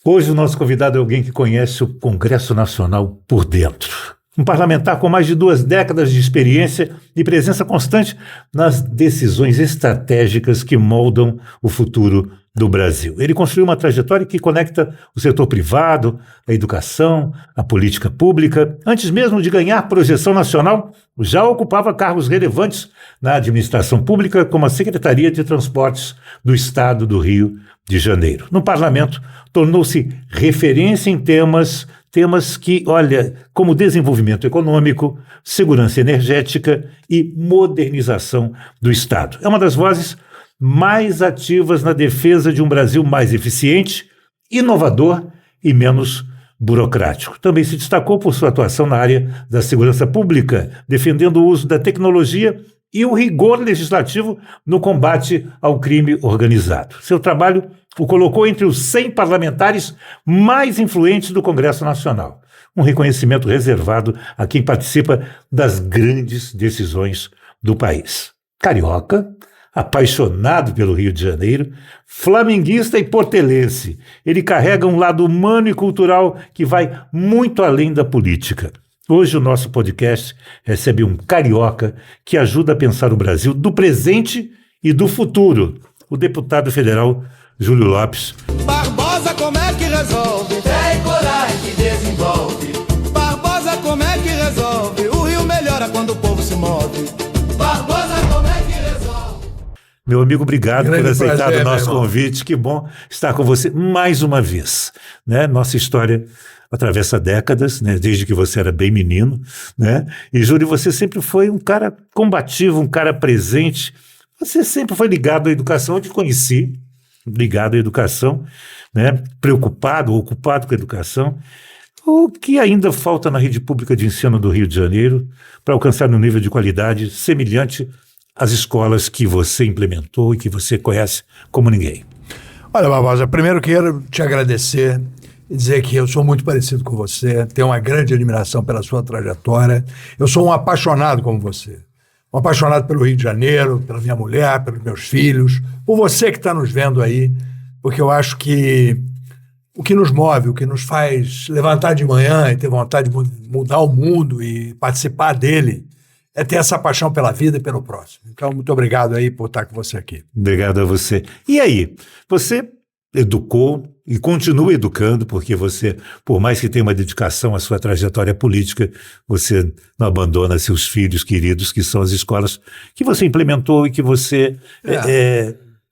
Hoje o nosso convidado é alguém que conhece o Congresso Nacional por dentro. Um parlamentar com mais de 2 décadas de experiência e presença constante nas decisões estratégicas que moldam o futuro do Brasil. Ele construiu uma trajetória que conecta o setor privado, a educação, a política pública. Antes mesmo de ganhar projeção nacional, já ocupava cargos relevantes na administração pública, como a Secretaria de Transportes do Estado do Rio de Janeiro. No parlamento, tornou-se referência em temas que, como desenvolvimento econômico, segurança energética e modernização do Estado. É uma das vozes mais ativas na defesa de um Brasil mais eficiente, inovador e menos burocrático. Também se destacou por sua atuação na área da segurança pública, defendendo o uso da tecnologia e o rigor legislativo no combate ao crime organizado. Seu trabalho o colocou entre os 100 parlamentares mais influentes do Congresso Nacional, um reconhecimento reservado a quem participa das grandes decisões do país. Carioca, apaixonado pelo Rio de Janeiro, flamenguista e portelense, ele carrega um lado humano e cultural que vai muito além da política. Hoje o nosso podcast recebe um carioca que ajuda a pensar o Brasil do presente e do futuro, o deputado federal Júlio Lopes. Barbosa, como é que resolve? Tem coragem que desenvolve. Barbosa, como é que resolve? O Rio melhora quando o povo se move. Barbosa, como é que resolve? Meu amigo, obrigado por aceitar prazer, o nosso convite. Que bom estar com você mais uma vez, né? Nossa história atravessa décadas, né? Desde que você era bem menino, né? E Júlio, você sempre foi um cara combativo, um cara presente. Você sempre foi ligado à educação, eu te conheci ligado à educação, né? Preocupado, ocupado com a educação. O que ainda falta na rede pública de ensino do Rio de Janeiro para alcançar um nível de qualidade semelhante às escolas que você implementou e que você conhece como ninguém? Olha, Barbosa, primeiro quero te agradecer e dizer que eu sou muito parecido com você, tenho uma grande admiração pela sua trajetória. Eu sou um apaixonado como você. Um apaixonado pelo Rio de Janeiro, pela minha mulher, pelos meus filhos, por você que está nos vendo aí, porque eu acho que o que nos move, o que nos faz levantar de manhã e ter vontade de mudar o mundo e participar dele, é ter essa paixão pela vida e pelo próximo. Então, muito obrigado aí por estar com você aqui. Obrigado a você. E aí, você educou e continua educando, porque você, por mais que tenha uma dedicação à sua trajetória política, você não abandona seus filhos queridos, que são as escolas que você implementou e que você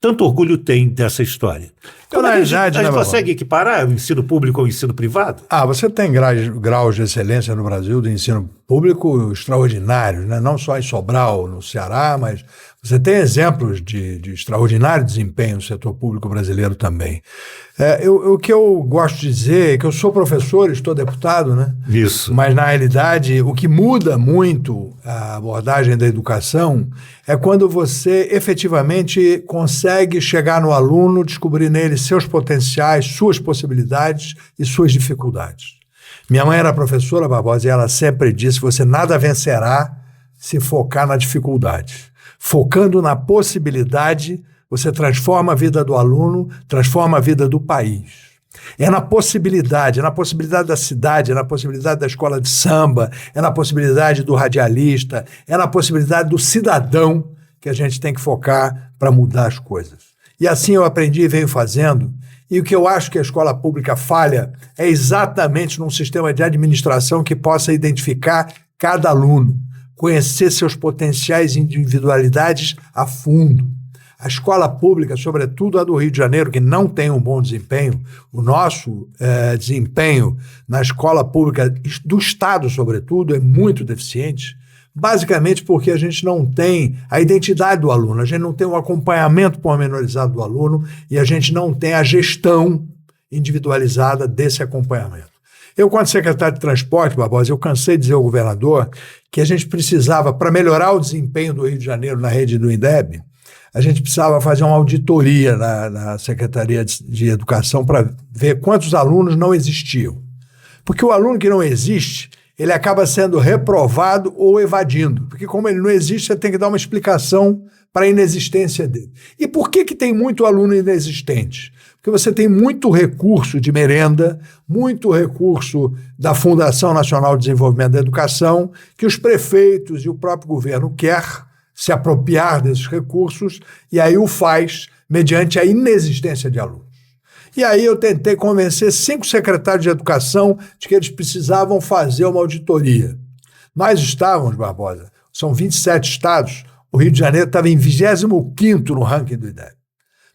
tanto orgulho tem dessa história. Então, na verdade, a gente consegue equiparar o ensino público ao ensino privado? Você tem graus de excelência no Brasil do ensino público extraordinários, né? Não só em Sobral, no Ceará, mas você tem exemplos de extraordinário desempenho no setor público brasileiro também. O que eu gosto de dizer é que eu sou professor, estou deputado, né? Isso. Mas, na realidade, o que muda muito a abordagem da educação é quando você efetivamente consegue chegar no aluno, descobrir nele seus potenciais, suas possibilidades e suas dificuldades. Minha mãe era professora, Barbosa, e ela sempre disse: você nada vencerá se focar na dificuldade. Focando na possibilidade, você transforma a vida do aluno, transforma a vida do país. É na possibilidade da cidade, é na possibilidade da escola de samba, é na possibilidade do radialista, é na possibilidade do cidadão que a gente tem que focar para mudar as coisas. E assim eu aprendi e venho fazendo. E o que eu acho que a escola pública falha é exatamente num sistema de administração que possa identificar cada aluno, conhecer seus potenciais e individualidades a fundo. A escola pública, sobretudo a do Rio de Janeiro, que não tem um bom desempenho, o nosso desempenho na escola pública do Estado, sobretudo, é muito deficiente, basicamente porque a gente não tem a identidade do aluno, a gente não tem o acompanhamento pormenorizado do aluno e a gente não tem a gestão individualizada desse acompanhamento. Eu, quando secretário de Transporte, Barbosa, eu cansei de dizer ao governador que a gente precisava, para melhorar o desempenho do Rio de Janeiro na rede do INDEB, a gente precisava fazer uma auditoria na Secretaria de Educação para ver quantos alunos não existiam. Porque o aluno que não existe, ele acaba sendo reprovado ou evadindo. Porque como ele não existe, você tem que dar uma explicação para a inexistência dele. E por que tem muito aluno inexistente? Porque você tem muito recurso de merenda, muito recurso da Fundação Nacional de Desenvolvimento da Educação, que os prefeitos e o próprio governo quer se apropriar desses recursos, e aí o faz mediante a inexistência de alunos. E aí eu tentei convencer 5 secretários de educação de que eles precisavam fazer uma auditoria. Nós estávamos, Barbosa, são 27 estados, o Rio de Janeiro estava em 25º no ranking do IDEB.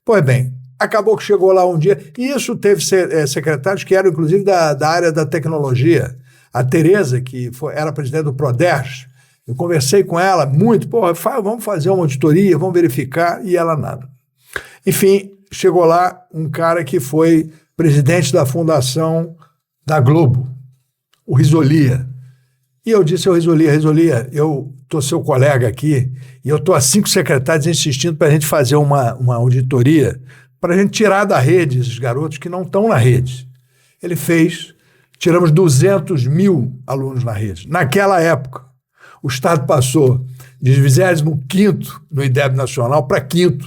Pois bem, acabou que chegou lá um dia, e isso teve secretários que eram inclusive da área da tecnologia. A Tereza, que era presidente do Proders, eu conversei com ela muito, vamos fazer uma auditoria, vamos verificar, e ela nada. Enfim, chegou lá um cara que foi presidente da fundação da Globo, o Risolia. E eu disse ao Risolia, eu estou seu colega aqui, e eu estou há 5 secretários insistindo para a gente fazer uma auditoria, para a gente tirar da rede esses garotos que não estão na rede. Ele fez, tiramos 200 mil alunos na rede. Naquela época, o Estado passou de 25º no IDEB Nacional para 5º.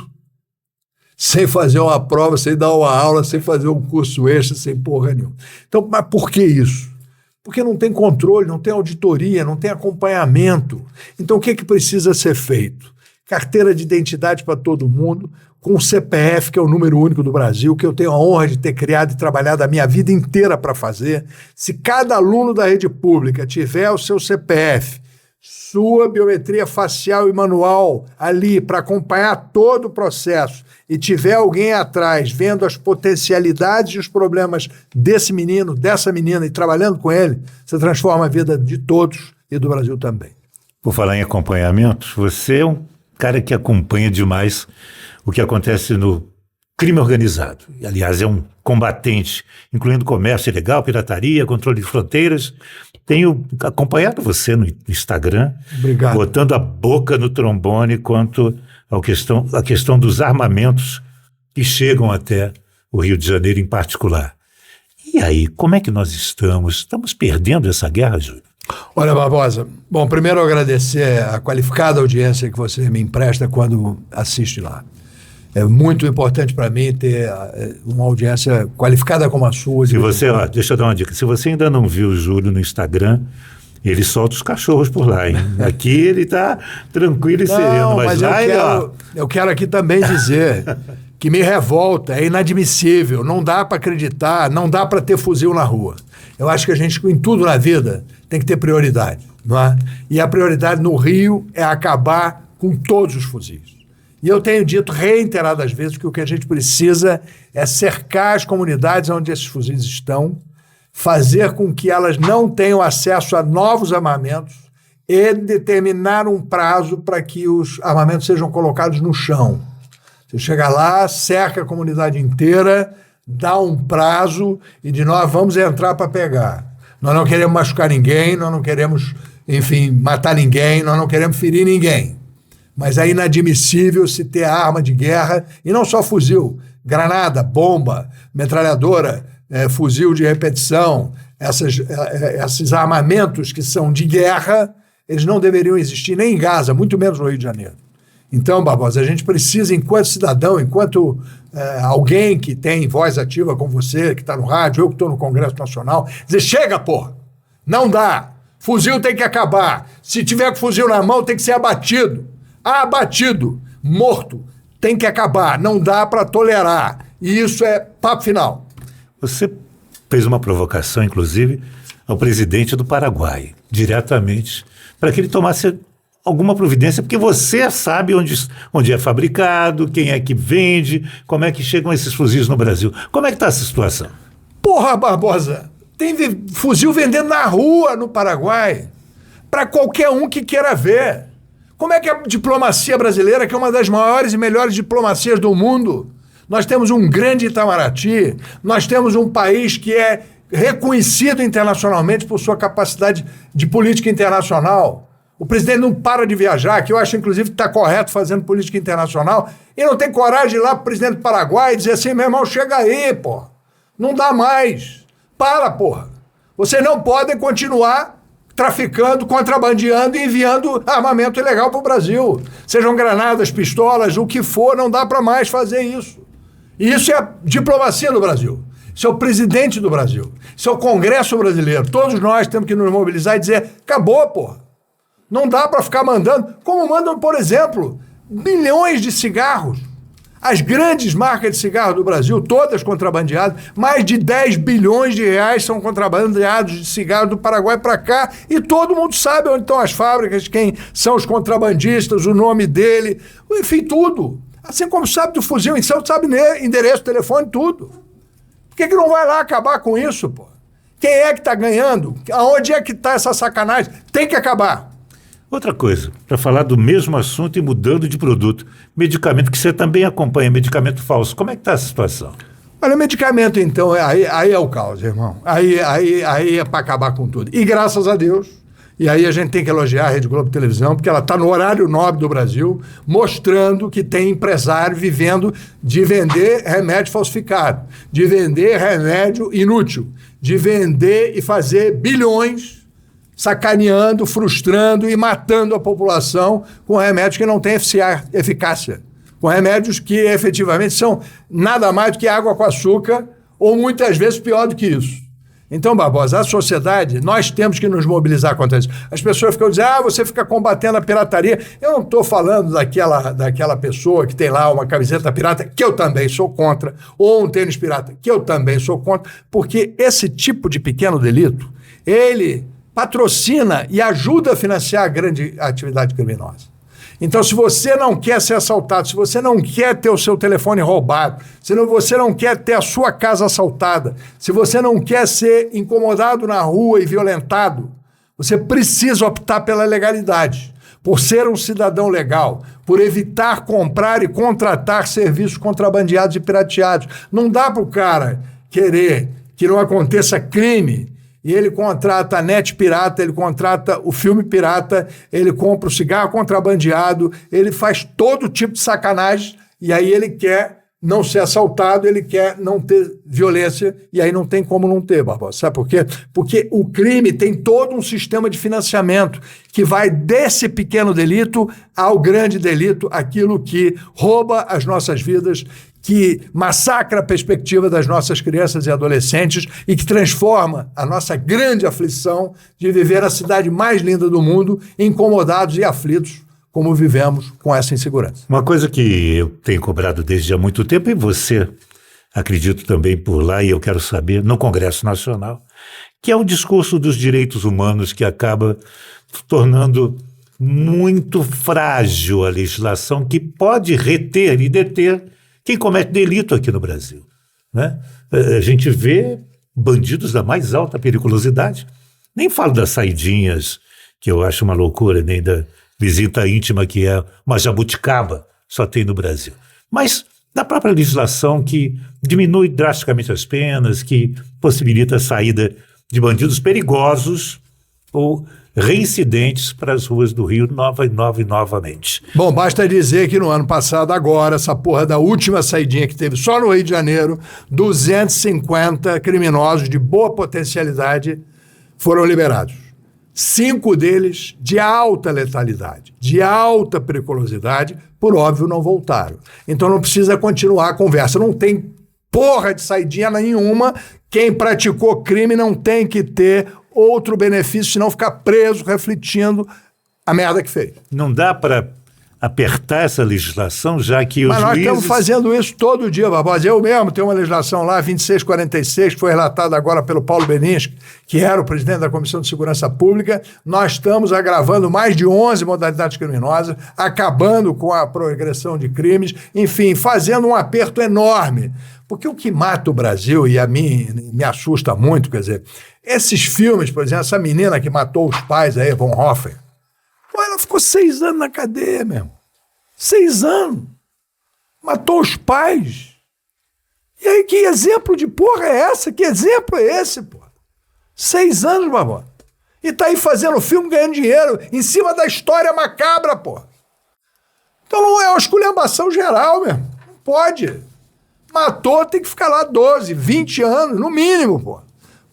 Sem fazer uma prova, sem dar uma aula, sem fazer um curso extra, sem porra nenhuma. Então, mas por que isso? Porque não tem controle, não tem auditoria, não tem acompanhamento. Então, o que precisa ser feito? Carteira de identidade para todo mundo, com o CPF, que é o número único do Brasil, que eu tenho a honra de ter criado e trabalhado a minha vida inteira para fazer. Se cada aluno da rede pública tiver o seu CPF, sua biometria facial e manual ali para acompanhar todo o processo, e tiver alguém atrás vendo as potencialidades e os problemas desse menino, dessa menina e trabalhando com ele, você transforma a vida de todos e do Brasil também. Por falar em acompanhamento, você é um cara que acompanha demais o que acontece no crime organizado. E, aliás, é um combatente, incluindo comércio ilegal, pirataria, controle de fronteiras. Tenho acompanhado você no Instagram, Obrigado. Botando a boca no trombone quanto à questão dos armamentos que chegam até o Rio de Janeiro em particular. E aí, como é que nós estamos? Estamos perdendo essa guerra, Júlio? Olha, Barbosa, bom, primeiro agradecer a qualificada audiência que você me empresta quando assiste lá. É muito importante para mim ter uma audiência qualificada como a sua. Se você, deixa eu dar uma dica, se você ainda não viu o Júlio no Instagram, ele solta os cachorros por lá, hein? Aqui ele está tranquilo e sereno, mas lá eu quero aqui também dizer que me revolta, é inadmissível, não dá para acreditar, não dá para ter fuzil na rua. Eu acho que a gente, em tudo na vida, tem que ter prioridade, não é? E a prioridade no Rio é acabar com todos os fuzis. E eu tenho dito reiteradas vezes que o que a gente precisa é cercar as comunidades onde esses fuzis estão, fazer com que elas não tenham acesso a novos armamentos e determinar um prazo para que os armamentos sejam colocados no chão. Você chega lá, cerca a comunidade inteira, dá um prazo e de nós vamos entrar para pegar. Nós não queremos machucar ninguém, nós não queremos, enfim, matar ninguém, nós não queremos ferir ninguém. Mas é inadmissível se ter arma de guerra, e não só fuzil, granada, bomba, metralhadora, fuzil de repetição, esses armamentos que são de guerra, eles não deveriam existir nem em Gaza, muito menos no Rio de Janeiro. Então, Barbosa, a gente precisa, enquanto cidadão, enquanto alguém que tem voz ativa como você, que está no rádio, eu que estou no Congresso Nacional, dizer, chega, porra, não dá, fuzil tem que acabar, se tiver com fuzil na mão tem que ser abatido, morto, tem que acabar, não dá para tolerar, e isso é papo final. Você fez uma provocação, inclusive, ao presidente do Paraguai, diretamente, para que ele tomasse alguma providência, porque você sabe onde é fabricado, quem é que vende, como é que chegam esses fuzis no Brasil. Como é que está essa situação? Porra, Barbosa, tem fuzil vendendo na rua no Paraguai, para qualquer um que queira ver. Como é que a diplomacia brasileira, que é uma das maiores e melhores diplomacias do mundo, nós temos um grande Itamaraty, nós temos um país que é reconhecido internacionalmente por sua capacidade de política internacional. O presidente não para de viajar, que eu acho, inclusive, que está correto fazendo política internacional, e não tem coragem de ir lá para o presidente do Paraguai e dizer assim, meu irmão, chega aí, porra. Não dá mais. Para, porra. Vocês não podem continuar traficando, contrabandeando e enviando armamento ilegal para o Brasil. Sejam granadas, pistolas, o que for, não dá para mais fazer isso. E isso é a diplomacia do Brasil. Isso é o presidente do Brasil. Isso é o Congresso brasileiro. Todos nós temos que nos mobilizar e dizer, acabou, porra. Não dá para ficar mandando, como mandam, por exemplo, milhões de cigarros. As grandes marcas de cigarro do Brasil, todas contrabandeadas, mais de 10 bilhões de reais são contrabandeados de cigarro do Paraguai para cá, e todo mundo sabe onde estão as fábricas, quem são os contrabandistas, o nome dele, enfim, tudo. Assim como sabe do fuzil em Santos, sabe endereço, telefone, tudo. Por que não vai lá acabar com isso, pô? Quem é que está ganhando? Aonde é que está essa sacanagem? Tem que acabar. Outra coisa, para falar do mesmo assunto e mudando de produto, medicamento que você também acompanha, medicamento falso, como é que está a situação? Olha, medicamento, então, aí é o caos, irmão. Aí é para acabar com tudo. E graças a Deus, e aí a gente tem que elogiar a Rede Globo Televisão, porque ela está no horário nobre do Brasil, mostrando que tem empresário vivendo de vender remédio falsificado, de vender remédio inútil, de vender e fazer bilhões sacaneando, frustrando e matando a população com remédios que não têm eficácia, com remédios que efetivamente são nada mais do que água com açúcar ou muitas vezes pior do que isso. Então, Barbosa, a sociedade, nós temos que nos mobilizar contra isso. As pessoas ficam dizendo, você fica combatendo a pirataria. Eu não estou falando daquela pessoa que tem lá uma camiseta pirata, que eu também sou contra, ou um tênis pirata, que eu também sou contra, porque esse tipo de pequeno delito, ele patrocina e ajuda a financiar a grande atividade criminosa. Então, se você não quer ser assaltado, se você não quer ter o seu telefone roubado, se você não quer ter a sua casa assaltada, se você não quer ser incomodado na rua e violentado, você precisa optar pela legalidade, por ser um cidadão legal, por evitar comprar e contratar serviços contrabandeados e pirateados. Não dá para o cara querer que não aconteça crime e ele contrata a net pirata, ele contrata o filme pirata, ele compra o cigarro contrabandeado, ele faz todo tipo de sacanagem e aí ele quer não ser assaltado, ele quer não ter violência e aí não tem como não ter, Barbosa. Sabe por quê? Porque o crime tem todo um sistema de financiamento que vai desse pequeno delito ao grande delito, aquilo que rouba as nossas vidas, que massacra a perspectiva das nossas crianças e adolescentes e que transforma a nossa grande aflição de viver na cidade mais linda do mundo, incomodados e aflitos, como vivemos com essa insegurança. Uma coisa que eu tenho cobrado desde há muito tempo, e você, acredito também por lá, e eu quero saber, no Congresso Nacional, que é o discurso dos direitos humanos que acaba tornando muito frágil a legislação que pode reter e deter quem comete delito aqui no Brasil, né? A gente vê bandidos da mais alta periculosidade. Nem falo das saidinhas, que eu acho uma loucura, nem da visita íntima, que é uma jabuticaba, só tem no Brasil. Mas da própria legislação que diminui drasticamente as penas, que possibilita a saída de bandidos perigosos ou reincidentes para as ruas do Rio novamente. Bom, basta dizer que no ano passado, agora, essa porra da última saidinha que teve só no Rio de Janeiro, 250 criminosos de boa potencialidade foram liberados. 5 deles de alta letalidade, de alta periculosidade, por óbvio não voltaram. Então não precisa continuar a conversa, não tem porra de saidinha nenhuma, quem praticou crime não tem que ter outro benefício, senão ficar preso, refletindo a merda que fez. Não dá para apertar essa legislação, já que os Mas nós juízes... estamos fazendo isso todo dia, Barbosa. Eu mesmo tenho uma legislação lá, 2646, que foi relatada agora pelo Paulo Beninski, que era o presidente da Comissão de Segurança Pública. Nós estamos agravando mais de 11 modalidades criminosas, acabando com a progressão de crimes, enfim, fazendo um aperto enorme. Porque o que mata o Brasil, e a mim me assusta muito, quer dizer, esses filmes, por exemplo, essa menina que matou os pais aí, Von Hoffen, pô, ela ficou 6 anos na cadeia, mesmo. 6 anos. Matou os pais. E aí, que exemplo de porra é essa? Que exemplo é esse, porra? 6 anos, Barbosa. E tá aí fazendo filme, ganhando dinheiro, em cima da história macabra, porra. Então não é uma esculhambação geral, mesmo. Não pode. Matou, tem que ficar lá 12, 20 anos, no mínimo, pô.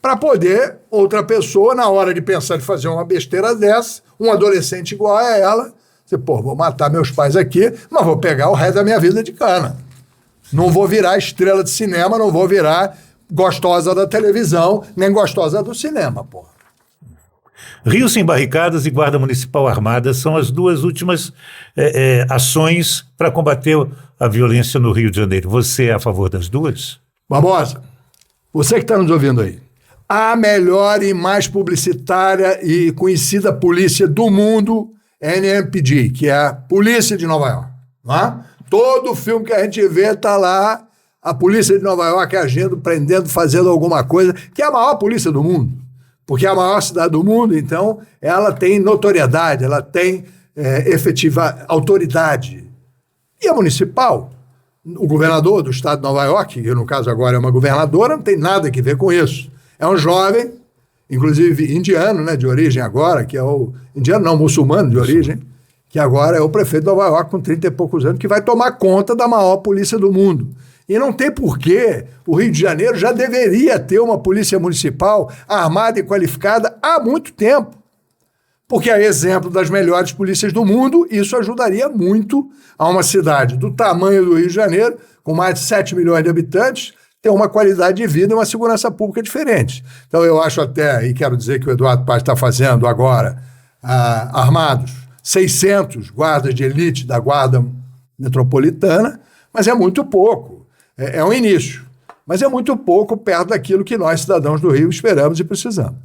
Para poder outra pessoa, na hora de pensar em fazer uma besteira dessa, um adolescente igual a ela, você, pô, vou matar meus pais aqui, mas vou pegar o resto da minha vida de cana. Não vou virar estrela de cinema, não vou virar gostosa da televisão, nem gostosa do cinema, porra. Rio Sem Barricadas e Guarda Municipal Armada são as duas últimas ações para combater a violência no Rio de Janeiro. Você é a favor das duas? Barbosa, você que está nos ouvindo aí, a melhor e mais publicitária e conhecida polícia do mundo é a NMPD, que é a Polícia de Nova York. Não é? Todo filme que a gente vê está lá, a Polícia de Nova York agindo, prendendo, fazendo alguma coisa, que é a maior polícia do mundo. Porque é a maior cidade do mundo, então ela tem notoriedade, ela tem efetiva autoridade. E a municipal, o governador do estado de Nova York, que no caso agora é uma governadora, não tem nada a ver com isso. É um jovem, inclusive indiano, né, de origem agora, que é o... Indiano não, muçulmano de origem, que agora é o prefeito de Nova York com 30 e poucos anos, que vai tomar conta da maior polícia do mundo. E não tem porquê, o Rio de Janeiro já deveria ter uma polícia municipal armada e qualificada há muito tempo. Porque é exemplo das melhores polícias do mundo, isso ajudaria muito a uma cidade do tamanho do Rio de Janeiro, com mais de 7 milhões de habitantes, ter uma qualidade de vida e uma segurança pública diferente. Então eu acho até, e quero dizer que o Eduardo Paes está fazendo agora, armados, 600 guardas de elite da Guarda Metropolitana, mas é muito pouco. É um início, mas é muito pouco perto daquilo que nós, cidadãos do Rio, esperamos e precisamos.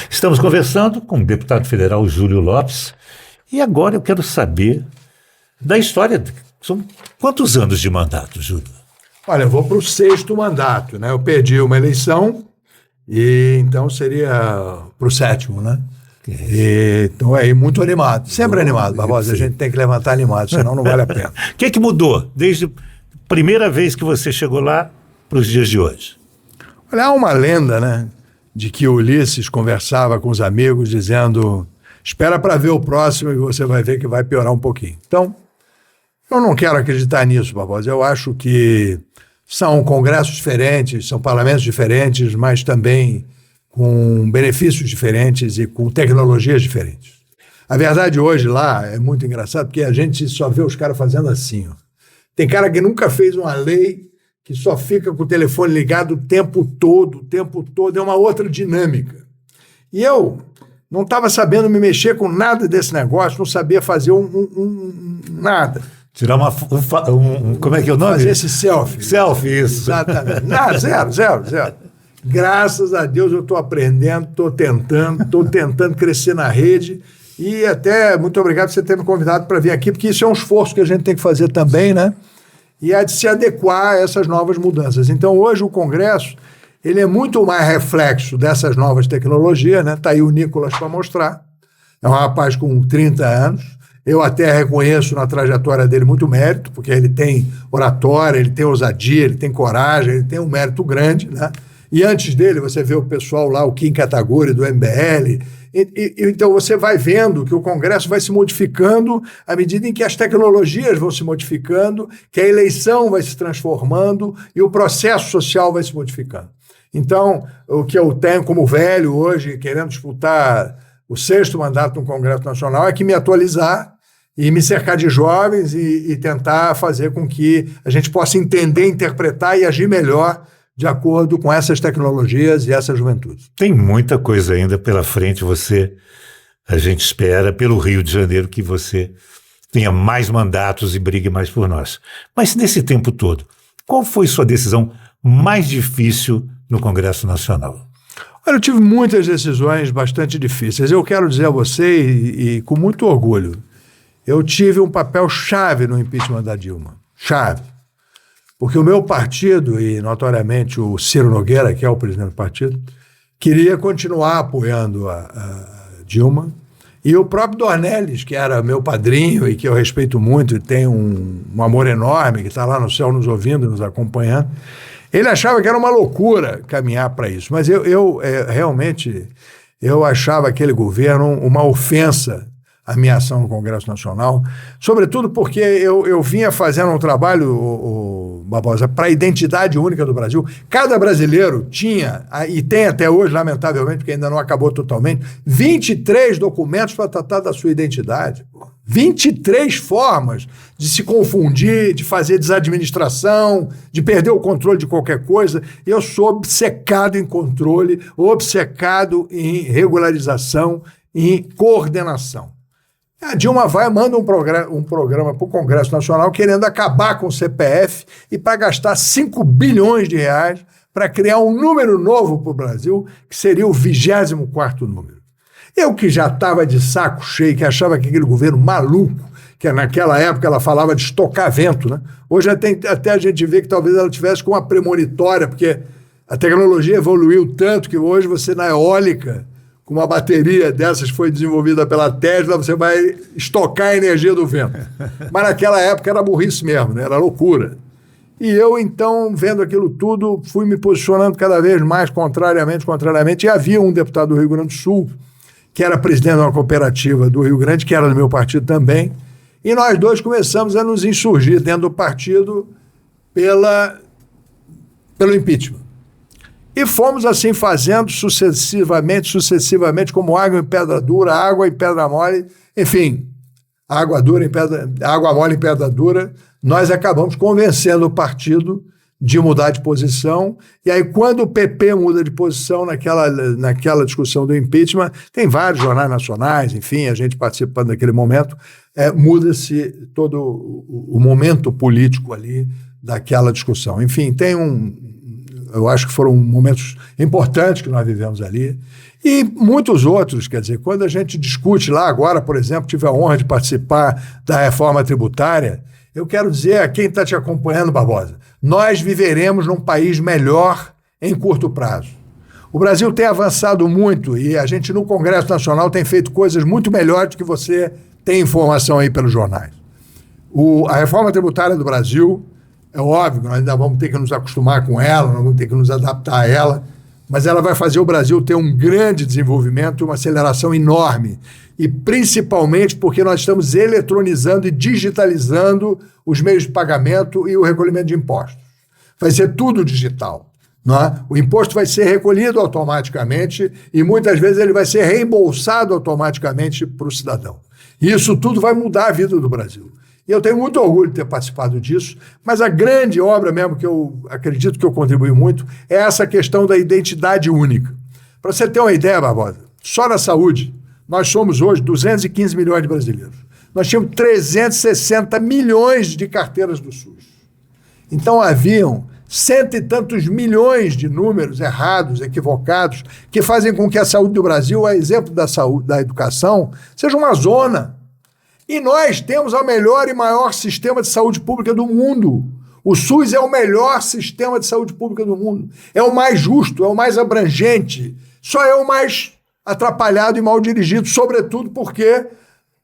Estamos conversando com o deputado federal Júlio Lopes e agora eu quero saber da história. São quantos anos de mandato, Júlio? Olha, eu vou para o 6º mandato, né? Eu perdi uma eleição e então seria para o 7º, né? Então é muito animado, sempre animado, Barbosa, a gente tem que levantar animado, senão não vale a pena. O que mudou desde a primeira vez que você chegou lá para os dias de hoje? Olha, há uma lenda, né, de que Ulisses conversava com os amigos dizendo, espera para ver o próximo e você vai ver que vai piorar um pouquinho. Então, eu não quero acreditar nisso, Barbosa, eu acho que são congressos diferentes, são parlamentos diferentes, mas também com benefícios diferentes e com tecnologias diferentes. A verdade hoje lá é muito engraçado porque a gente só vê os caras fazendo assim. Ó. Tem cara que nunca fez uma lei, que só fica com o telefone ligado o tempo todo, é uma outra dinâmica. E eu não estava sabendo me mexer com nada desse negócio, não sabia fazer nada. Tirar como é que é o nome? Fazer esse selfie. Selfie, isso. Exatamente. Nada, zero. Graças a Deus eu estou aprendendo, estou tentando crescer na rede e até muito obrigado por você ter me convidado para vir aqui, porque isso é um esforço que a gente tem que fazer também, né? E é de se adequar a essas novas mudanças. Então hoje o Congresso, ele é muito mais reflexo dessas novas tecnologias, né? Está aí o Nicolas para mostrar, é um rapaz com 30 anos, eu até reconheço na trajetória dele muito mérito, porque ele tem oratória, ele tem ousadia, ele tem coragem, ele tem um mérito grande, né? E antes dele, você vê o pessoal lá, o Kim Kataguiri, do MBL. Então, você vai vendo que o Congresso vai se modificando à medida em que as tecnologias vão se modificando, que a eleição vai se transformando e o processo social vai se modificando. Então, o que eu tenho como velho hoje, querendo disputar o 6º mandato no Congresso Nacional, é que me atualizar e me cercar de jovens e tentar fazer com que a gente possa entender, interpretar e agir melhor de acordo com essas tecnologias e essa juventude. Tem muita coisa ainda pela frente, a gente espera pelo Rio de Janeiro que você tenha mais mandatos e brigue mais por nós. Mas nesse tempo todo, qual foi sua decisão mais difícil no Congresso Nacional? Olha, eu tive muitas decisões bastante difíceis. Eu quero dizer a você, e com muito orgulho, eu tive um papel chave no impeachment da Dilma. Chave. Porque o meu partido, e notoriamente o Ciro Nogueira, que é o presidente do partido, queria continuar apoiando a Dilma. E o próprio Dornelles, que era meu padrinho e que eu respeito muito e tem um amor enorme, que está lá no céu nos ouvindo, nos acompanhando, ele achava que era uma loucura caminhar para isso. Mas eu realmente achava aquele governo uma ofensa a minha ação no Congresso Nacional, sobretudo porque eu vinha fazendo um trabalho, Barbosa, para a identidade única do Brasil. Cada brasileiro tinha, e tem até hoje, lamentavelmente, porque ainda não acabou totalmente, 23 documentos para tratar da sua identidade. 23 formas de se confundir, de fazer desadministração, de perder o controle de qualquer coisa. Eu sou obcecado em controle, obcecado em regularização, em coordenação. A Dilma vai e manda um programa para o Congresso Nacional querendo acabar com o CPF e para gastar 5 bilhões de reais para criar um número novo para o Brasil, que seria o 24º número. Eu que já estava de saco cheio, que achava que aquele governo maluco, que naquela época ela falava de estocar vento, né? Hoje até a gente vê que talvez ela tivesse com uma premonitória, porque a tecnologia evoluiu tanto que hoje você na eólica, com uma bateria dessas que foi desenvolvida pela Tesla, você vai estocar a energia do vento. Mas naquela época era burrice mesmo, né? Era loucura. E eu, então, vendo aquilo tudo, fui me posicionando cada vez mais contrariamente, e havia um deputado do Rio Grande do Sul, que era presidente de uma cooperativa do Rio Grande, que era do meu partido também, e nós dois começamos a nos insurgir dentro do partido pelo impeachment. E fomos assim fazendo sucessivamente, como água em pedra dura, água em pedra mole, enfim, água mole em pedra dura, nós acabamos convencendo o partido de mudar de posição, e aí quando o PP muda de posição naquela discussão do impeachment, tem vários jornais nacionais, enfim, a gente participando daquele momento, muda-se todo o momento político ali daquela discussão. Enfim, eu acho que foram momentos importantes que nós vivemos ali, e muitos outros, quer dizer, quando a gente discute lá agora, por exemplo, tive a honra de participar da reforma tributária, eu quero dizer a quem está te acompanhando, Barbosa, nós viveremos num país melhor em curto prazo. O Brasil tem avançado muito e a gente no Congresso Nacional tem feito coisas muito melhores do que você tem informação aí pelos jornais. A reforma tributária do Brasil, é óbvio, nós ainda vamos ter que nos acostumar com ela, nós vamos ter que nos adaptar a ela, mas ela vai fazer o Brasil ter um grande desenvolvimento, uma aceleração enorme, e principalmente porque nós estamos eletronizando e digitalizando os meios de pagamento e o recolhimento de impostos. Vai ser tudo digital, não é? O imposto vai ser recolhido automaticamente e muitas vezes ele vai ser reembolsado automaticamente para o cidadão. E isso tudo vai mudar a vida do Brasil. E eu tenho muito orgulho de ter participado disso, mas a grande obra mesmo que eu acredito que eu contribuí muito é essa questão da identidade única. Para você ter uma ideia, Barbosa, só na saúde, nós somos hoje 215 milhões de brasileiros. Nós tínhamos 360 milhões de carteiras do SUS. Então haviam 100 e tantos milhões de números errados, equivocados, que fazem com que a saúde do Brasil, a exemplo da saúde, da educação, seja uma zona. E nós temos o melhor e maior sistema de saúde pública do mundo. O SUS é o melhor sistema de saúde pública do mundo. É o mais justo, é o mais abrangente. Só é o mais atrapalhado e mal dirigido, sobretudo porque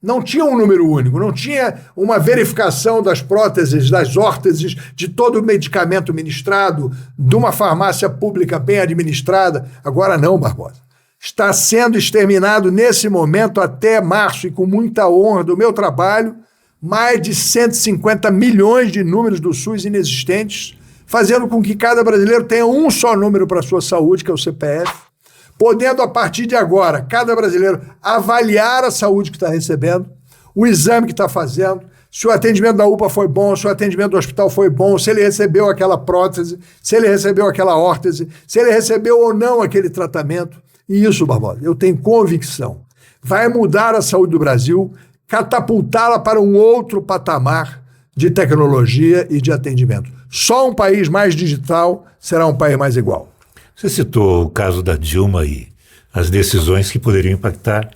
não tinha um número único, não tinha uma verificação das próteses, das órteses, de todo o medicamento ministrado, de uma farmácia pública bem administrada. Agora não, Barbosa. Está sendo exterminado nesse momento até março, e com muita honra do meu trabalho, mais de 150 milhões de números do SUS inexistentes, fazendo com que cada brasileiro tenha um só número para a sua saúde, que é o CPF, podendo, a partir de agora, cada brasileiro avaliar a saúde que está recebendo, o exame que está fazendo, se o atendimento da UPA foi bom, se o atendimento do hospital foi bom, se ele recebeu aquela prótese, se ele recebeu aquela órtese, se ele recebeu ou não aquele tratamento. E isso, Barbosa, eu tenho convicção, vai mudar a saúde do Brasil, catapultá-la para um outro patamar de tecnologia e de atendimento. Só um país mais digital será um país mais igual. Você citou o caso da Dilma e as decisões que poderiam impactar,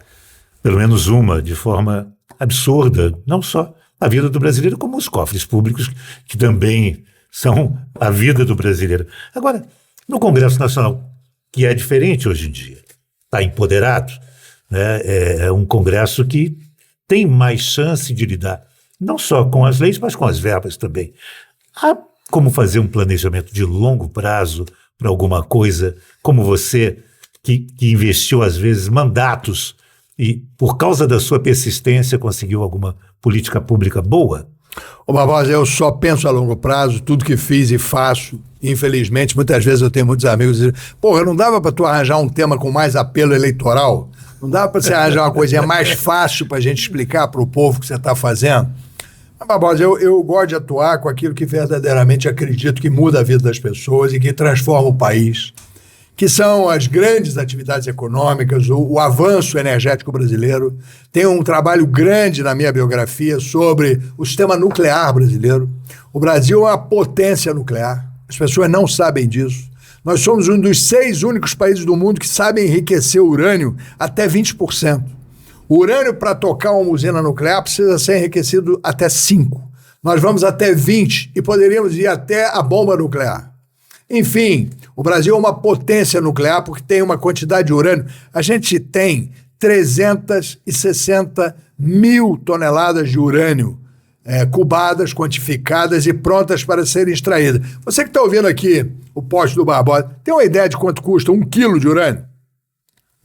pelo menos uma, de forma absurda, não só a vida do brasileiro, como os cofres públicos, que também são a vida do brasileiro. Agora, no Congresso Nacional, que é diferente hoje em dia, está empoderado, né? É um Congresso que tem mais chance de lidar, não só com as leis, mas com as verbas também. Há como fazer um planejamento de longo prazo para alguma coisa, como você, que investiu, às vezes, mandatos e, por causa da sua persistência, conseguiu alguma política pública boa? Ô Barbosa, eu só penso a longo prazo, tudo que fiz e faço, infelizmente, muitas vezes eu tenho muitos amigos que dizem, porra, não dava para tu arranjar um tema com mais apelo eleitoral? Não dava para você arranjar uma coisinha mais fácil para a gente explicar para o povo o que você está fazendo? Mas, Barbosa, eu gosto de atuar com aquilo que verdadeiramente acredito que muda a vida das pessoas e que transforma o país, que são as grandes atividades econômicas, o avanço energético brasileiro. Tem um trabalho grande na minha biografia sobre o sistema nuclear brasileiro. O Brasil é uma potência nuclear. As pessoas não sabem disso. Nós somos um dos 6 únicos países do mundo que sabem enriquecer urânio até 20%. O urânio, para tocar uma usina nuclear, precisa ser enriquecido até 5%. Nós vamos até 20% e poderíamos ir até a bomba nuclear. Enfim, o Brasil é uma potência nuclear porque tem uma quantidade de urânio. A gente tem 360 mil toneladas de urânio cubadas, quantificadas e prontas para serem extraídas. Você que está ouvindo aqui o post do Barbosa, tem uma ideia de quanto custa 1 quilo de urânio?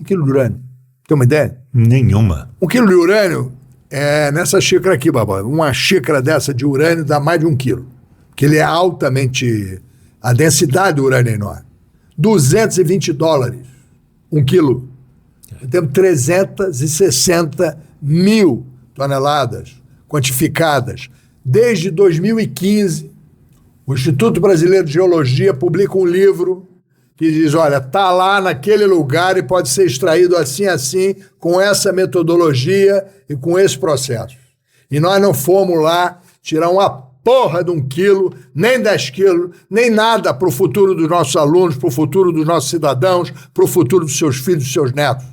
1 quilo de urânio. Tem uma ideia? Nenhuma. 1 quilo de urânio nessa xícara aqui, Barbosa. Uma xícara dessa de urânio dá mais de 1 quilo. Porque ele é altamente... A densidade do urânio é enorme. $220, 1 quilo. Temos 360 mil toneladas quantificadas. Desde 2015, o Instituto Brasileiro de Geologia publica um livro que diz, olha, está lá naquele lugar e pode ser extraído assim, assim, com essa metodologia e com esse processo. E nós não fomos lá tirar uma porra de 1 quilo, nem 10 quilos, nem nada para o futuro dos nossos alunos, para o futuro dos nossos cidadãos, para o futuro dos seus filhos, dos seus netos.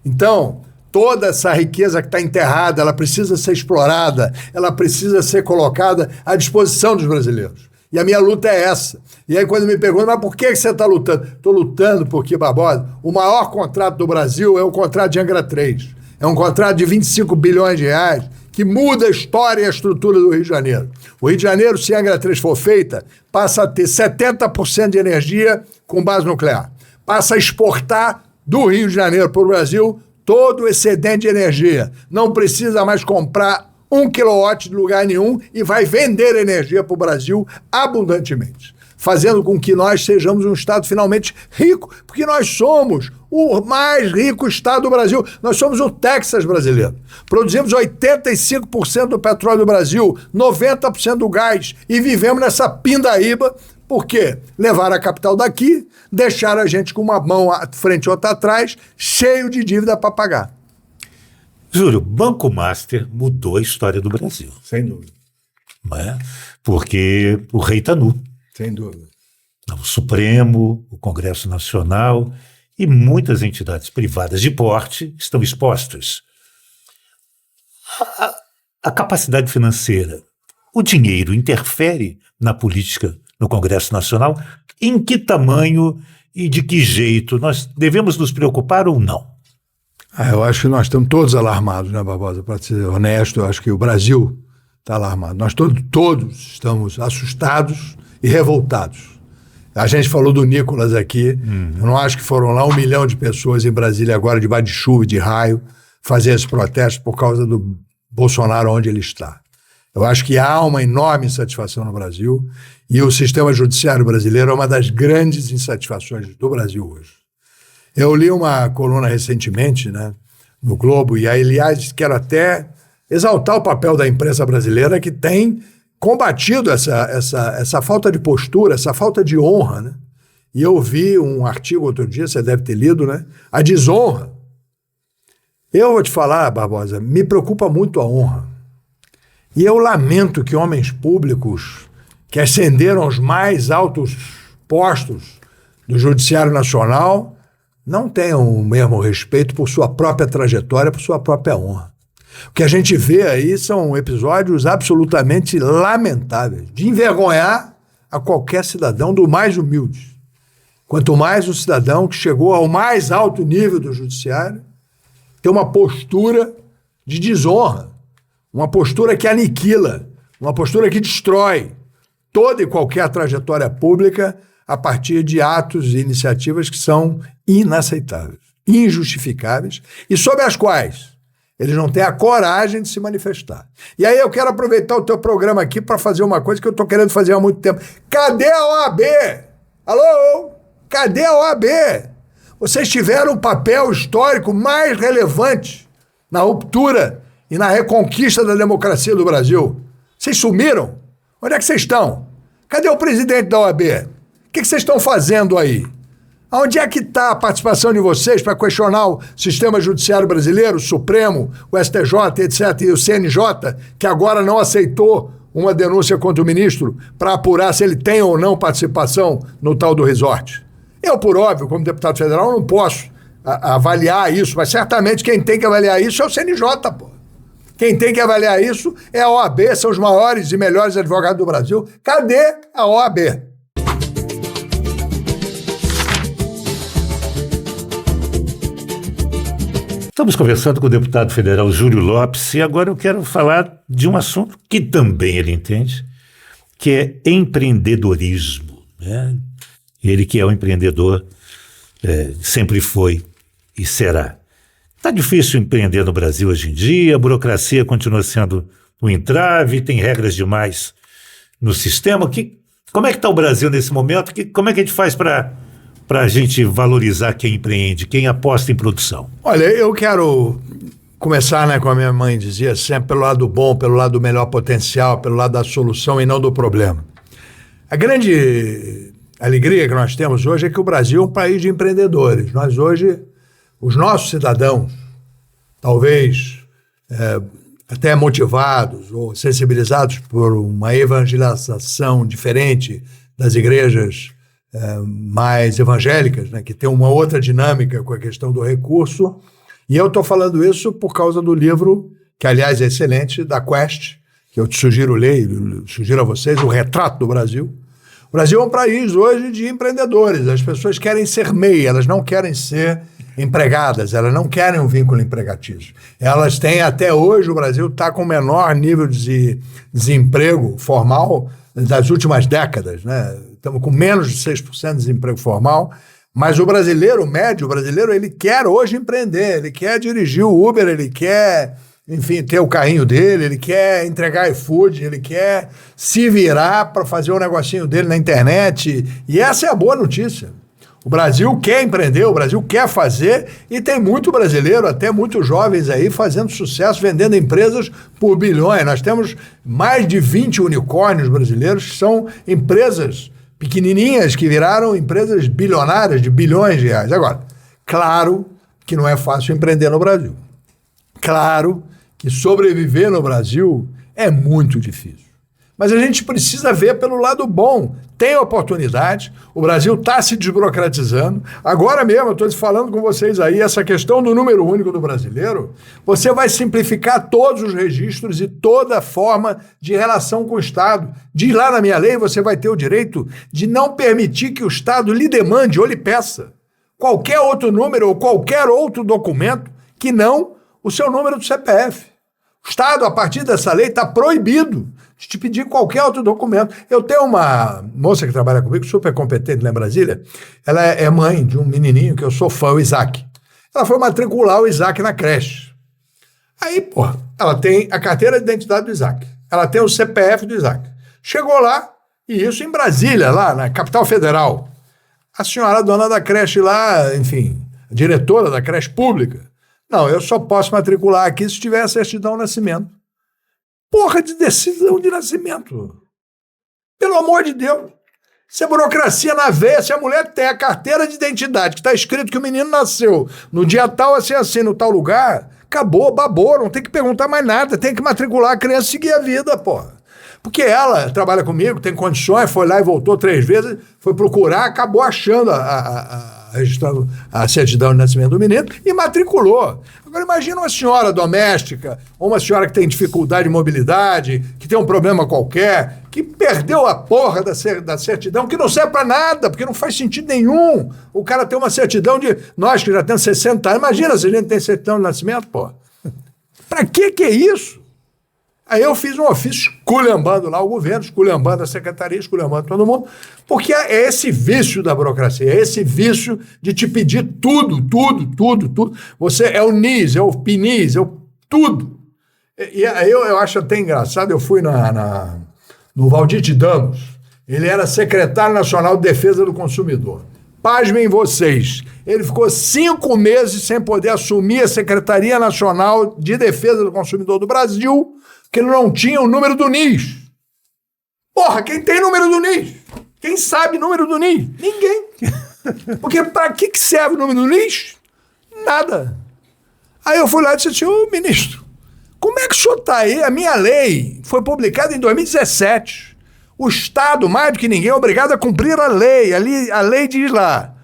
Então, toda essa riqueza que está enterrada, ela precisa ser explorada, ela precisa ser colocada à disposição dos brasileiros. E a minha luta é essa. E aí quando me perguntam, mas por que você está lutando? Estou lutando porque, Barbosa, o maior contrato do Brasil é o contrato de Angra 3. É um contrato de 25 bilhões de reais, que muda a história e a estrutura do Rio de Janeiro. O Rio de Janeiro, se a Angra 3 for feita, passa a ter 70% de energia com base nuclear. Passa a exportar do Rio de Janeiro para o Brasil todo o excedente de energia. Não precisa mais comprar 1 quilowatt de lugar nenhum e vai vender energia para o Brasil abundantemente, fazendo com que nós sejamos um estado finalmente rico, porque nós somos o mais rico estado do Brasil. Nós somos o Texas brasileiro. Produzimos 85% do petróleo do Brasil, 90% do gás, e vivemos nessa pindaíba. Por quê? Levaram a capital daqui, deixaram a gente com uma mão à frente e outra atrás, cheio de dívida para pagar. Júlio, Banco Master mudou a história do Brasil. Sem dúvida. Não é? Porque o rei está nu. Sem dúvida. O Supremo, o Congresso Nacional e muitas entidades privadas de porte estão expostas. A capacidade financeira, o dinheiro interfere na política no Congresso Nacional? Em que tamanho e de que jeito? Nós devemos nos preocupar ou não? Eu acho que nós estamos todos alarmados, né, Barbosa? Para ser honesto, eu acho que o Brasil está alarmado. Nós todos estamos assustados e revoltados. A gente falou do Nicolas aqui. Eu não acho que foram lá 1 milhão de pessoas em Brasília agora, debaixo de chuva e de raio, fazer esse protesto por causa do Bolsonaro onde ele está. Eu acho que há uma enorme insatisfação no Brasil e o sistema judiciário brasileiro é uma das grandes insatisfações do Brasil hoje. Eu li uma coluna recentemente, né, no Globo, e aí, aliás, quero até exaltar o papel da imprensa brasileira que tem combatido essa falta de postura, essa falta de honra, né? E eu vi um artigo outro dia, você deve ter lido, né? A desonra. Eu vou te falar, Barbosa, me preocupa muito a honra. E eu lamento que homens públicos que ascenderam aos mais altos postos do Judiciário Nacional não tenham o mesmo respeito por sua própria trajetória, por sua própria honra. O que a gente vê aí são episódios absolutamente lamentáveis, de envergonhar a qualquer cidadão do mais humilde. Quanto mais um cidadão que chegou ao mais alto nível do judiciário tem uma postura de desonra, uma postura que aniquila, uma postura que destrói toda e qualquer trajetória pública a partir de atos e iniciativas que são inaceitáveis. injustificáveis e sobre as quais eles não têm a coragem de se manifestar. E aí eu quero aproveitar o teu programa aqui para fazer uma coisa que eu estou querendo fazer há muito tempo. Cadê a OAB? Alô? Cadê a OAB? Vocês tiveram o papel histórico mais relevante na ruptura e na reconquista da democracia do Brasil. Vocês sumiram? Onde é que vocês estão? Cadê o presidente da OAB? O que vocês estão fazendo aí? Onde é que está a participação de vocês para questionar o sistema judiciário brasileiro, o Supremo, o STJ, etc., e o CNJ, que agora não aceitou uma denúncia contra o ministro para apurar se ele tem ou não participação no tal do resort? Eu, por óbvio, como deputado federal, não posso avaliar isso, mas certamente quem tem que avaliar isso é o CNJ, pô. Quem tem que avaliar isso é a OAB, são os maiores e melhores advogados do Brasil. Cadê a OAB? Estamos conversando com o deputado federal Júlio Lopes e agora eu quero falar de um assunto que também ele entende, que é empreendedorismo, né? Ele que é um empreendedor, sempre foi e será. Está difícil empreender no Brasil hoje em dia, a burocracia continua sendo um entrave, tem regras demais no sistema. Como é que está o Brasil nesse momento? Como é que a gente faz para a gente valorizar quem empreende, quem aposta em produção? Olha, eu quero começar, né, como a minha mãe dizia, sempre pelo lado bom, pelo lado do melhor potencial, pelo lado da solução e não do problema. A grande alegria que nós temos hoje é que o Brasil é um país de empreendedores. Nós hoje, os nossos cidadãos, talvez até motivados ou sensibilizados por uma evangelização diferente das igrejas mais evangélicas, né, que tem uma outra dinâmica com a questão do recurso. E eu estou falando isso por causa do livro, que aliás é excelente, da Quest, que eu te sugiro ler, sugiro a vocês, O Retrato do Brasil. O Brasil é um país hoje de empreendedores. As pessoas querem ser MEI, elas não querem ser empregadas, elas não querem um vínculo empregatício. Elas têm, até hoje, o Brasil está com o menor nível de desemprego formal das últimas décadas, né? Estamos com menos de 6% de desemprego formal, mas o brasileiro, o médio brasileiro, ele quer hoje empreender, ele quer dirigir o Uber, ele quer, enfim, ter o carrinho dele, ele quer entregar iFood, ele quer se virar para fazer o negocinho dele na internet, e essa é a boa notícia. O Brasil quer empreender, o Brasil quer fazer, e tem muito brasileiro, até muitos jovens aí, fazendo sucesso, vendendo empresas por bilhões. Nós temos mais de 20 unicórnios brasileiros, que são empresas pequenininhas que viraram empresas bilionárias de bilhões de reais. Agora, claro que não é fácil empreender no Brasil. Claro que sobreviver no Brasil é muito difícil. Mas a gente precisa ver pelo lado bom. Tem oportunidade, o Brasil está se desburocratizando. Agora mesmo, eu estou falando com vocês aí, essa questão do número único do brasileiro, você vai simplificar todos os registros e toda forma de relação com o Estado. Diz lá na minha lei, você vai ter o direito de não permitir que o Estado lhe demande ou lhe peça qualquer outro número ou qualquer outro documento que não o seu número do CPF. O Estado, a partir dessa lei, está proibido de te pedir qualquer outro documento. Eu tenho uma moça que trabalha comigo, super competente lá em Brasília, ela é mãe de um menininho que eu sou fã, o Isaac. Ela foi matricular o Isaac na creche. Aí, pô, ela tem a carteira de identidade do Isaac, ela tem o CPF do Isaac. Chegou lá, e isso em Brasília, lá na capital federal. A senhora dona da creche lá, enfim, a diretora da creche pública, não, eu só posso matricular aqui se tiver a certidão de nascimento. Porra de decisão de nascimento. Pelo amor de Deus. Se a burocracia na veia, se a mulher tem a carteira de identidade, que está escrito que o menino nasceu no dia tal, assim, no tal lugar, acabou, babou, não tem que perguntar mais nada, tem que matricular a criança e seguir a vida, porra. Porque ela trabalha comigo, tem condições, foi lá e voltou 3 vezes, foi procurar, acabou achando registrando a certidão de nascimento do menino e matriculou. Agora imagina uma senhora doméstica, ou uma senhora que tem dificuldade de mobilidade, que tem um problema qualquer, que perdeu a porra da certidão, que não serve para nada, porque não faz sentido nenhum. O cara tem uma certidão de... Nós que já temos 60 anos, imagina se a gente tem certidão de nascimento, pô. Para que é isso? Aí eu fiz um ofício esculhambando lá o governo, esculhambando a secretaria, esculhambando todo mundo, porque é esse vício da burocracia, é esse vício de te pedir tudo. Você é o NIS, é o PNIS, é o tudo. E aí eu acho até engraçado, eu fui no Valdir de Damos, ele era secretário nacional de defesa do consumidor. Pasmem vocês, ele ficou 5 meses sem poder assumir a Secretaria Nacional de Defesa do Consumidor do Brasil, porque ele não tinha o número do NIS. Porra, quem tem número do NIS? Quem sabe número do NIS? Ninguém. Porque para que serve o número do NIS? Nada. Aí eu fui lá e disse assim, ô ministro, como é que o senhor está aí? A minha lei foi publicada em 2017. O Estado, mais do que ninguém, é obrigado a cumprir a lei. A lei diz lá,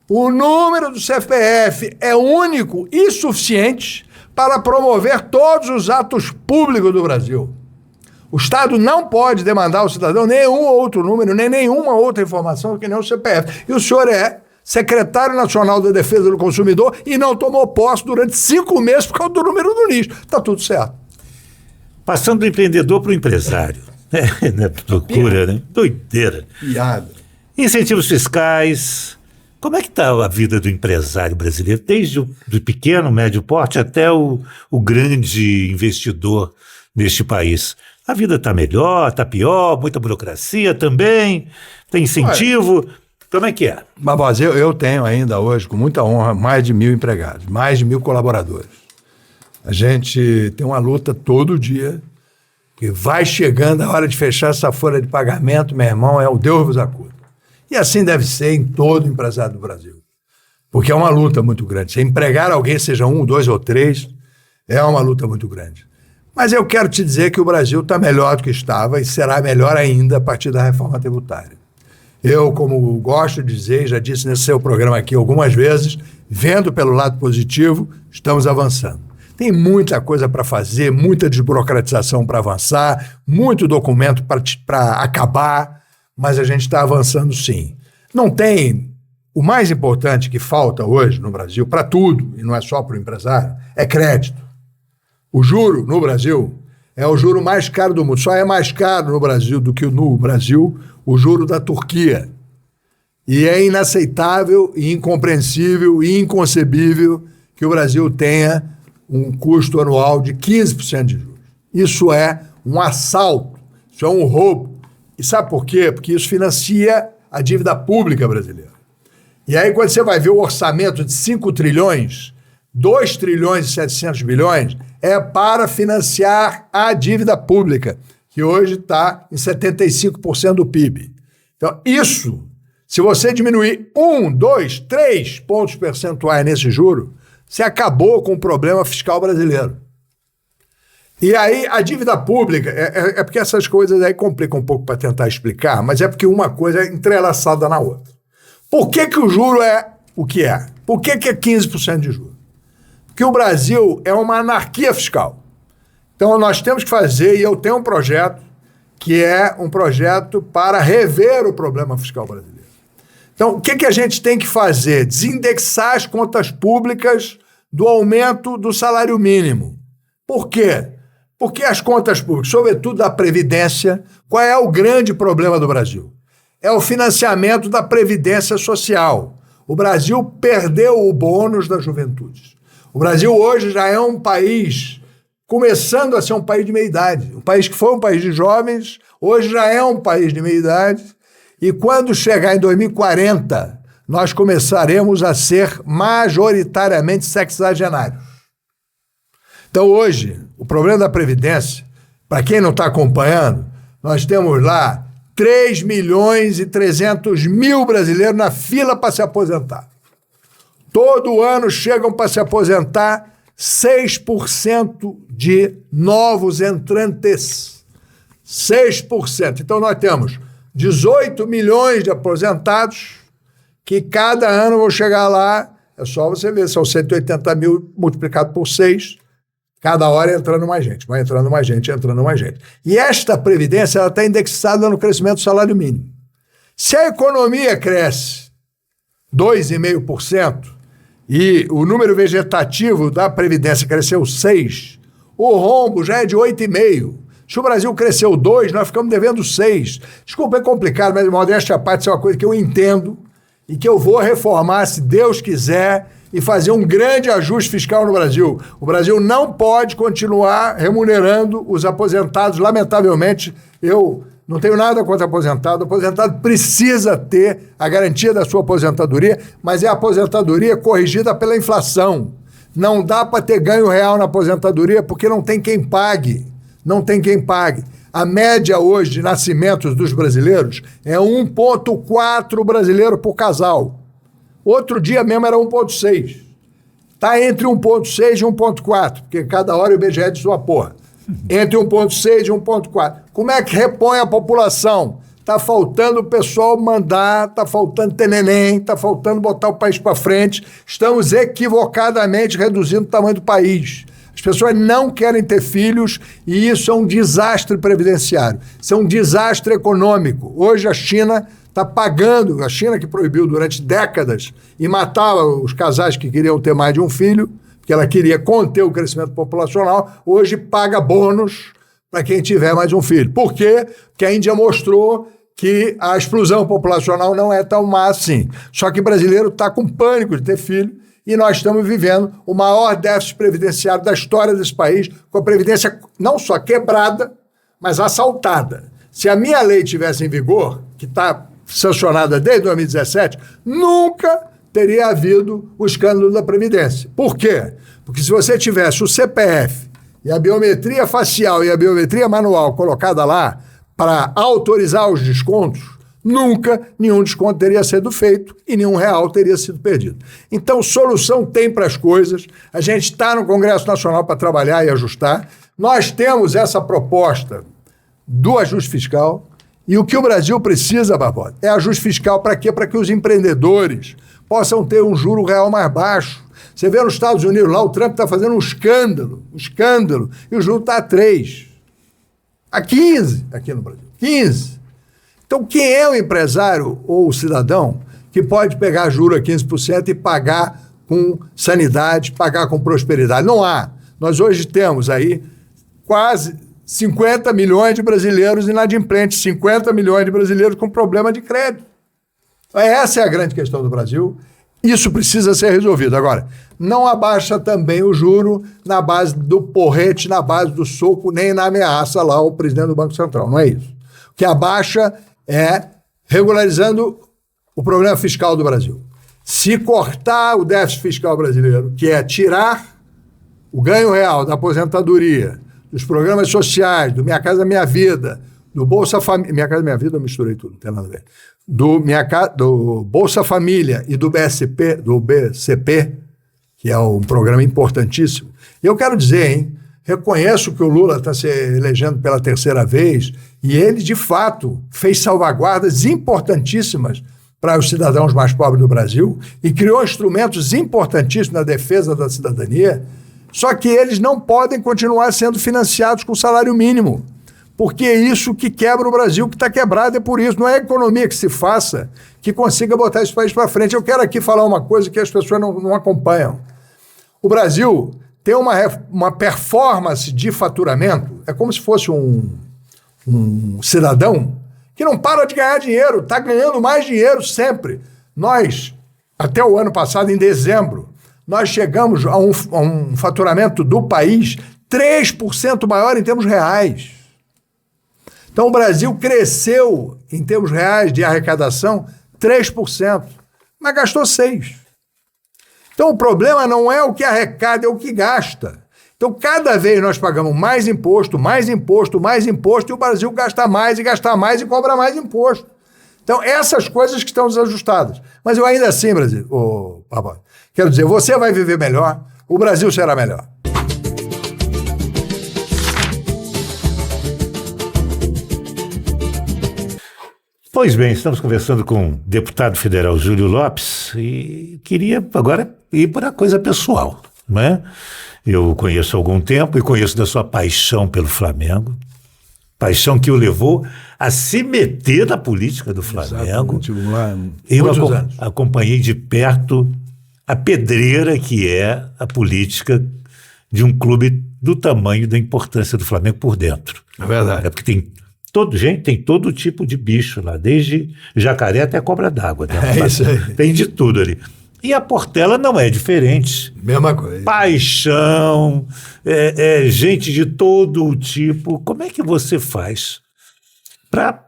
o número do CPF é único e suficiente para promover todos os atos públicos do Brasil. O Estado não pode demandar ao cidadão nenhum outro número, nem nenhuma outra informação que nem o CPF. E o senhor é secretário nacional da defesa do consumidor e não tomou posse durante 5 meses por causa do número do NIS. Está tudo certo. Passando do empreendedor para o empresário. Né? Loucura, né? Doideira. Piada. Incentivos fiscais. Como é que está a vida do empresário brasileiro? Desde o do pequeno, médio porte, até o grande investidor neste país. A vida está melhor, está pior, muita burocracia também, tem incentivo. Como é que é? Barbosa, eu tenho ainda hoje, com muita honra, mais de 1.000 empregados, mais de 1.000 colaboradores. A gente tem uma luta todo dia, que vai chegando a hora de fechar essa folha de pagamento, meu irmão, é o Deus vos acuda. E assim deve ser em todo empresário do Brasil. Porque é uma luta muito grande. Se empregar alguém, seja 1, 2 ou 3, é uma luta muito grande. Mas eu quero te dizer que o Brasil está melhor do que estava e será melhor ainda a partir da reforma tributária. Eu, como gosto de dizer, já disse nesse seu programa aqui algumas vezes, vendo pelo lado positivo, estamos avançando. Tem muita coisa para fazer, muita desburocratização para avançar, muito documento para acabar, mas a gente está avançando sim. Não tem... O mais importante que falta hoje no Brasil, para tudo, e não é só para o empresário, é crédito. O juro no Brasil é o juro mais caro do mundo. Só é mais caro no Brasil do que no Brasil o juro da Turquia. E é inaceitável, e incompreensível e inconcebível que o Brasil tenha um custo anual de 15% de juros. Isso é um assalto, isso é um roubo. E sabe por quê? Porque isso financia a dívida pública brasileira. E aí, quando você vai ver o orçamento de 5 trilhões, 2 trilhões e 700 bilhões, é para financiar a dívida pública, que hoje está em 75% do PIB. Então, isso, se você diminuir 1, 2, 3 pontos percentuais nesse juro, você acabou com o problema fiscal brasileiro. E aí, a dívida pública, é porque essas coisas aí complicam um pouco para tentar explicar, mas é porque uma coisa é entrelaçada na outra. Por que o juro é o que é? Por que é 15% de juros? Porque o Brasil é uma anarquia fiscal. Então, nós temos que fazer, e eu tenho um projeto, que é um projeto para rever o problema fiscal brasileiro. Então, o que a gente tem que fazer? Desindexar as contas públicas do aumento do salário mínimo. Por quê? Porque as contas públicas, sobretudo da Previdência, qual é o grande problema do Brasil? É o financiamento da Previdência Social. O Brasil perdeu o bônus da juventude. O Brasil hoje já é um país, começando a ser um país de meia-idade. Um país que foi um país de jovens, hoje já é um país de meia-idade. E quando chegar em 2040, nós começaremos a ser majoritariamente sexagenários. Então hoje, o problema da Previdência, para quem não está acompanhando, nós temos lá 3.300.000 brasileiros na fila para se aposentar. Todo ano chegam para se aposentar 6% de novos entrantes. 6%. Então nós temos 18 milhões de aposentados que cada ano vão chegar lá, é só você ver, são 180 mil multiplicado por 6, cada hora entrando mais gente, vai entrando mais gente, entrando mais gente. E esta Previdência ela está indexada no crescimento do salário mínimo. Se a economia cresce 2,5% e o número vegetativo da Previdência cresceu 6%, o rombo já é de 8,5%. Se o Brasil cresceu 2, nós ficamos devendo 6. Desculpa, é complicado, mas modéstia à parte, isso é uma coisa que eu entendo e que eu vou reformar, se Deus quiser, e fazer um grande ajuste fiscal no Brasil. O Brasil não pode continuar remunerando os aposentados. Lamentavelmente, eu não tenho nada contra aposentado. O aposentado precisa ter a garantia da sua aposentadoria, mas é a aposentadoria corrigida pela inflação. Não dá para ter ganho real na aposentadoria porque não tem quem pague. Não tem quem pague. A média hoje de nascimentos dos brasileiros é 1,4 brasileiro por casal. Outro dia mesmo era 1,6. Está entre 1,6 e 1,4, porque cada hora o IBGE diz sua porra. Entre 1,6 e 1,4. Como é que repõe a população? Está faltando o pessoal mandar, está faltando ter neném, está faltando botar o país para frente. Estamos equivocadamente reduzindo o tamanho do país. As pessoas não querem ter filhos e isso é um desastre previdenciário. Isso é um desastre econômico. Hoje a China está pagando, a China que proibiu durante décadas e matava os casais que queriam ter mais de um filho, porque ela queria conter o crescimento populacional, hoje paga bônus para quem tiver mais um filho. Por quê? Porque a Índia mostrou que a explosão populacional não é tão má assim. Só que o brasileiro está com pânico de ter filho e nós estamos vivendo o maior déficit previdenciário da história desse país, com a previdência não só quebrada, mas assaltada. Se a minha lei tivesse em vigor, que está sancionada desde 2017, nunca teria havido o escândalo da Previdência. Por quê? Porque se você tivesse o CPF e a biometria facial e a biometria manual colocada lá para autorizar os descontos, nunca nenhum desconto teria sido feito e nenhum real teria sido perdido. Então, solução tem para as coisas. A gente está no Congresso Nacional para trabalhar e ajustar. Nós temos essa proposta do ajuste fiscal. E o que o Brasil precisa, Barbosa, é ajuste fiscal para quê? Para que os empreendedores possam ter um juro real mais baixo. Você vê nos Estados Unidos, lá o Trump está fazendo um escândalo, e o juro está a 3. A 15 aqui no Brasil, 15. Então, quem é o empresário ou o cidadão que pode pegar juro a 15% e pagar com sanidade, pagar com prosperidade? Não há. Nós hoje temos aí quase 50 milhões de brasileiros inadimplentes, 50 milhões de brasileiros com problema de crédito. Essa é a grande questão do Brasil. Isso precisa ser resolvido. Agora, não abaixa também o juro na base do porrete, na base do soco, nem na ameaça lá o presidente do Banco Central. Não é isso. O que abaixa é regularizando o problema fiscal do Brasil. Se cortar o déficit fiscal brasileiro, que é tirar o ganho real da aposentadoria, dos programas sociais, do Minha Casa Minha Vida, do Bolsa Família... Minha Casa Minha Vida eu misturei tudo, não tem nada a ver. Do Bolsa Família e do BCP, que é um programa importantíssimo. Eu quero dizer, hein, reconheço que o Lula está se elegendo pela 3ª vez e ele, de fato, fez salvaguardas importantíssimas para os cidadãos mais pobres do Brasil e criou instrumentos importantíssimos na defesa da cidadania. Só que eles não podem continuar sendo financiados com salário mínimo, porque é isso que quebra o Brasil, que está quebrado, é por isso. Não é a economia que se faça que consiga botar esse país para frente. Eu quero aqui falar uma coisa que as pessoas não acompanham. O Brasil tem uma performance de faturamento, é como se fosse um cidadão que não para de ganhar dinheiro, está ganhando mais dinheiro sempre. Nós, até o ano passado, em dezembro, nós chegamos a um faturamento do país 3% maior em termos reais. Então, o Brasil cresceu, em termos reais de arrecadação, 3%, mas gastou 6%. Então, o problema não é o que arrecada, é o que gasta. Então, cada vez nós pagamos mais imposto, e o Brasil gasta mais e cobra mais imposto. Então, essas coisas que estão desajustadas. Mas eu ainda assim, Brasil, Barbosa, quero dizer, você vai viver melhor, o Brasil será melhor. Pois bem, estamos conversando com o deputado federal Júlio Lopes e queria agora ir para a coisa pessoal, não é? Eu o conheço há algum tempo e conheço da sua paixão pelo Flamengo, paixão que o levou a se meter na política do Flamengo. Eu acompanhei de perto a pedreira que é a política de um clube do tamanho da importância do Flamengo por dentro. É verdade. É porque tem todo tipo de bicho lá, desde jacaré até cobra d'água. Né? É isso aí. Tem de tudo ali. E a Portela não é diferente. Mesma coisa. Paixão, gente de todo tipo. Como é que você faz para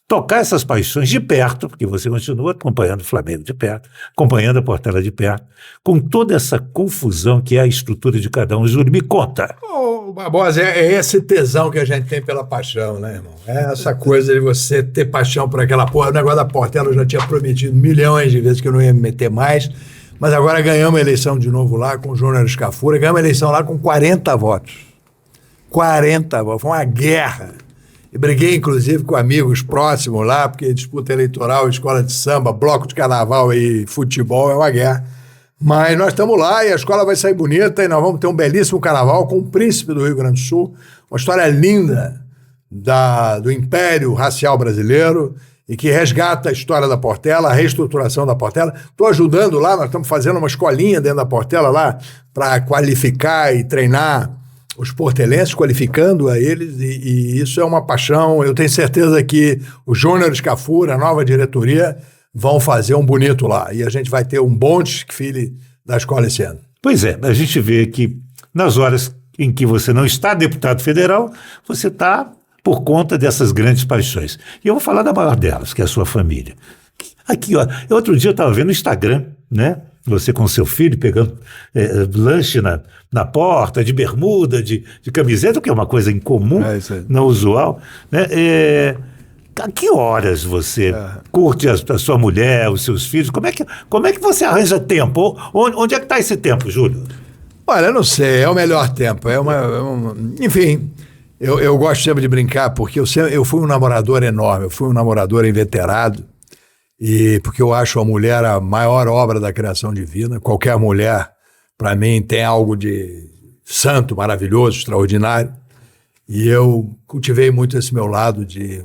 tocar essas paixões de perto, porque você continua acompanhando o Flamengo de perto, acompanhando a Portela de perto, com toda essa confusão que é a estrutura de cada um? Júlio, me conta. Ô, Barbosa, é esse tesão que a gente tem pela paixão, né, irmão? É essa coisa de você ter paixão por aquela porra. O negócio da Portela eu já tinha prometido milhões de vezes que eu não ia me meter mais, mas agora ganhamos a eleição de novo lá com o Júnior Scafuri, ganhamos a eleição lá com 40 votos. 40 votos, foi uma guerra. E briguei, inclusive, com amigos próximos lá, porque disputa eleitoral, escola de samba, bloco de carnaval e futebol é uma guerra. Mas nós estamos lá e a escola vai sair bonita e nós vamos ter um belíssimo carnaval com o príncipe do Rio Grande do Sul, uma história linda do Império Racial Brasileiro e que resgata a história da Portela, a reestruturação da Portela. Estou ajudando lá, nós estamos fazendo uma escolinha dentro da Portela lá para qualificar e treinar os portelenses, qualificando a eles, e isso é uma paixão. Eu tenho certeza que o Júnior Scafuri, a nova diretoria, vão fazer um bonito lá. E a gente vai ter um bom desfile da escola esse ano. Pois é, a gente vê que nas horas em que você não está deputado federal, você está por conta dessas grandes paixões. E eu vou falar da maior delas, que é a sua família. Aqui, ó, outro dia eu estava vendo no Instagram, né? Você com seu filho pegando lanche na porta, de bermuda, de camiseta, que é uma coisa incomum, não usual. Né? A que horas você curte a sua mulher, os seus filhos? Como é que você arranja tempo? Onde é que está esse tempo, Júlio? Olha, eu não sei, é o melhor tempo. Enfim, eu gosto sempre de brincar, porque eu fui um namorador enorme, eu fui um namorador inveterado. E porque eu acho a mulher a maior obra da criação divina. Qualquer mulher, para mim, tem algo de santo, maravilhoso, extraordinário. E eu cultivei muito esse meu lado de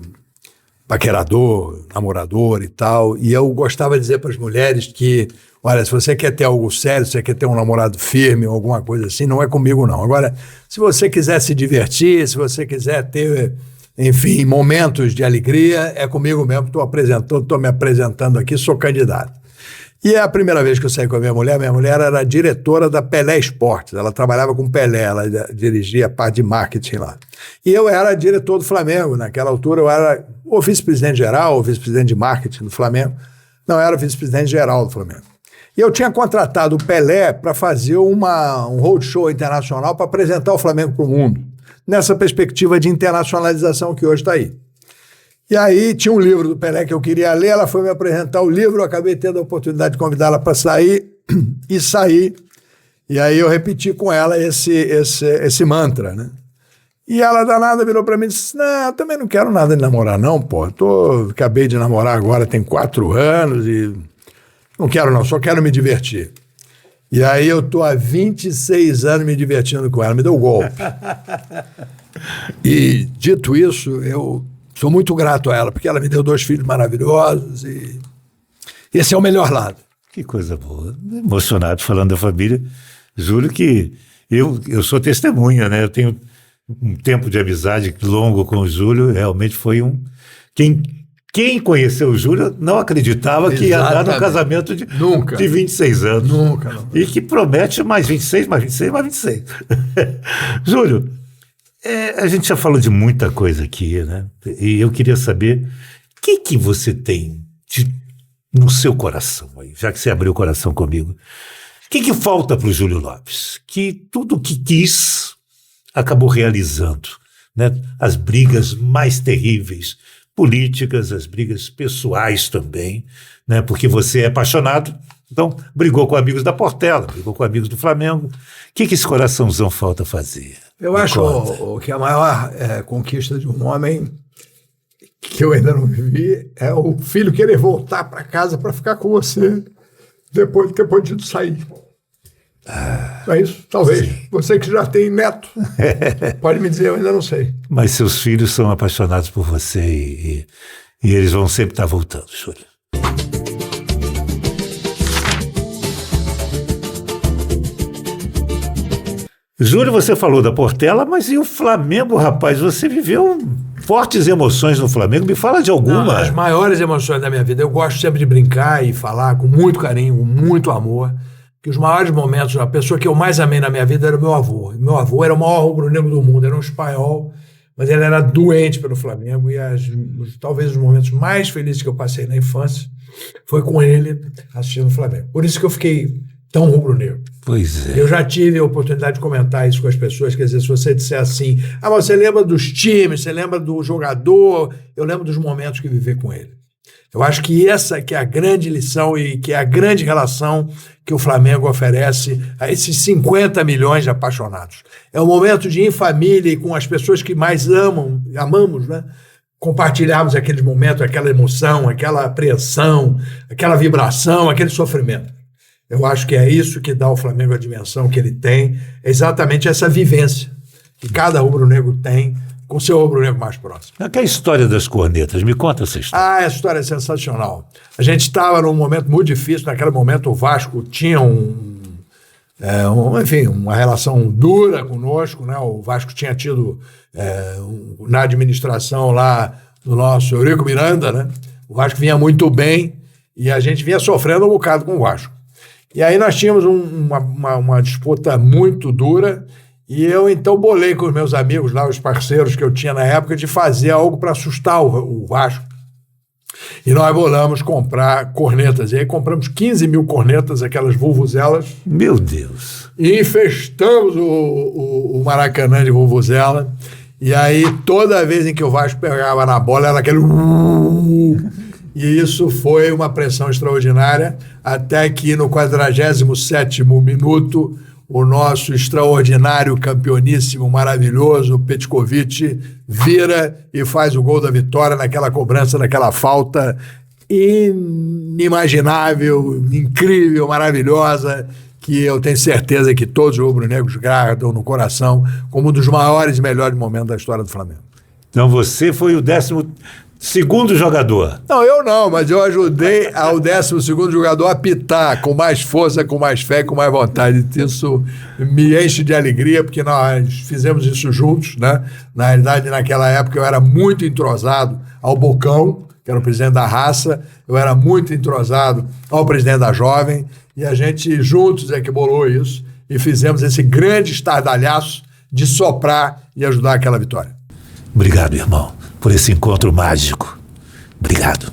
paquerador, namorador e tal. E eu gostava de dizer para as mulheres que, olha, se você quer ter algo sério, se você quer ter um namorado firme ou alguma coisa assim, não é comigo não. Agora, se você quiser se divertir, se você quiser ter... enfim, momentos de alegria, é comigo mesmo, estou me apresentando aqui, sou candidato. E é a primeira vez que eu saí com a minha mulher era diretora da Pelé Esportes, ela trabalhava com Pelé, ela dirigia a parte de marketing lá. E eu era diretor do Flamengo, naquela altura eu era ou vice-presidente geral, ou vice-presidente de marketing do Flamengo, não, eu era vice-presidente geral do Flamengo. E eu tinha contratado o Pelé para fazer um roadshow internacional para apresentar o Flamengo para o mundo, nessa perspectiva de internacionalização que hoje está aí. E aí tinha um livro do Pelé que eu queria ler, ela foi me apresentar o livro, eu acabei tendo a oportunidade de convidá-la para sair, e saí, e aí eu repeti com ela esse mantra, né? E ela danada virou para mim e disse, não, eu também não quero nada de namorar não, pô, acabei de namorar agora, tem 4 anos, e não quero não, só quero me divertir. E aí eu estou há 26 anos me divertindo com ela, me deu um golpe. E, dito isso, eu sou muito grato a ela, porque ela me deu 2 filhos maravilhosos e esse é o melhor lado. Que coisa boa. Emocionado falando da família. Júlio, que eu sou testemunha, né? Eu tenho um tempo de amizade longo com o Júlio, realmente foi Quem conheceu o Júlio não acreditava que ia dar num casamento de 26 anos. Nunca. Não. E que promete mais 26, mais 26, mais 26. Júlio, a gente já falou de muita coisa aqui, né? E eu queria saber o que você tem no seu coração, aí, já que você abriu o coração comigo. O que falta para o Júlio Lopes? Que tudo que quis acabou realizando, né? As brigas mais terríveis, políticas, as brigas pessoais também, né? Porque você é apaixonado, então brigou com amigos da Portela, brigou com amigos do Flamengo. O que esse coraçãozão falta fazer? Eu acho que a maior conquista de um homem que eu ainda não vivi é o filho querer voltar para casa para ficar com você depois de ter podido sair. É isso, talvez. Sim. Você que já tem neto, pode me dizer, eu ainda não sei. Mas seus filhos são apaixonados por você e eles vão sempre estar voltando, Júlio. Júlio, você falou da Portela, mas e o Flamengo, rapaz? Você viveu fortes emoções no Flamengo. Me fala de alguma. Não, as maiores emoções da minha vida. Eu gosto sempre de brincar e falar com muito carinho, com muito amor, que os maiores momentos, a pessoa que eu mais amei na minha vida era o meu avô. Meu avô era o maior rubro-negro do mundo, era um espanhol, mas ele era doente pelo Flamengo e talvez os momentos mais felizes que eu passei na infância foi com ele assistindo o Flamengo. Por isso que eu fiquei tão rubro-negro. Pois é. Eu já tive a oportunidade de comentar isso com as pessoas, quer dizer, se você disser assim, mas você lembra dos times, você lembra do jogador, eu lembro dos momentos que vivi com ele. Eu acho que essa que é a grande lição e que é a grande relação que o Flamengo oferece a esses 50 milhões de apaixonados. É o momento de ir em família e com as pessoas que mais amamos, né? Compartilharmos aqueles momentos, aquela emoção, aquela apreensão, aquela vibração, aquele sofrimento. Eu acho que é isso que dá ao Flamengo a dimensão que ele tem, é exatamente essa vivência que cada rubro-negro tem com o seu rubro-negro mais próximo. Que é a história das cornetas? Me conta essa história. Essa história é sensacional. A gente estava num momento muito difícil, naquele momento o Vasco tinha uma relação dura conosco, né? O Vasco tinha tido na administração lá do nosso Eurico Miranda, né? O Vasco vinha muito bem e a gente vinha sofrendo um bocado com o Vasco. E aí nós tínhamos uma disputa muito dura e eu então bolei com os meus amigos lá, os parceiros que eu tinha na época, de fazer algo para assustar o Vasco. E nós bolamos comprar cornetas. E aí compramos 15 mil cornetas, aquelas vuvuzelas. Meu Deus! E infestamos o Maracanã de vuvuzela. E aí toda vez em que o Vasco pegava na bola era aquele... E isso foi uma pressão extraordinária, até que no 47º minuto, o nosso extraordinário, campeoníssimo, maravilhoso Petkovic vira e faz o gol da vitória naquela cobrança, naquela falta inimaginável, incrível, maravilhosa, que eu tenho certeza que todos os rubro-negros guardam no coração como um dos maiores e melhores momentos da história do Flamengo. Então você foi o 12º jogador. Não, eu não, mas eu ajudei ao 12º jogador a pitar com mais força, com mais fé, com mais vontade. Isso me enche de alegria, porque nós fizemos isso juntos, né? Na realidade, naquela época, eu era muito entrosado ao Bocão, que era o presidente da Raça, eu era muito entrosado ao presidente da Jovem, e a gente juntos é que bolou isso, e fizemos esse grande estardalhaço de soprar e ajudar aquela vitória. Obrigado, irmão, por esse encontro mágico. Obrigado.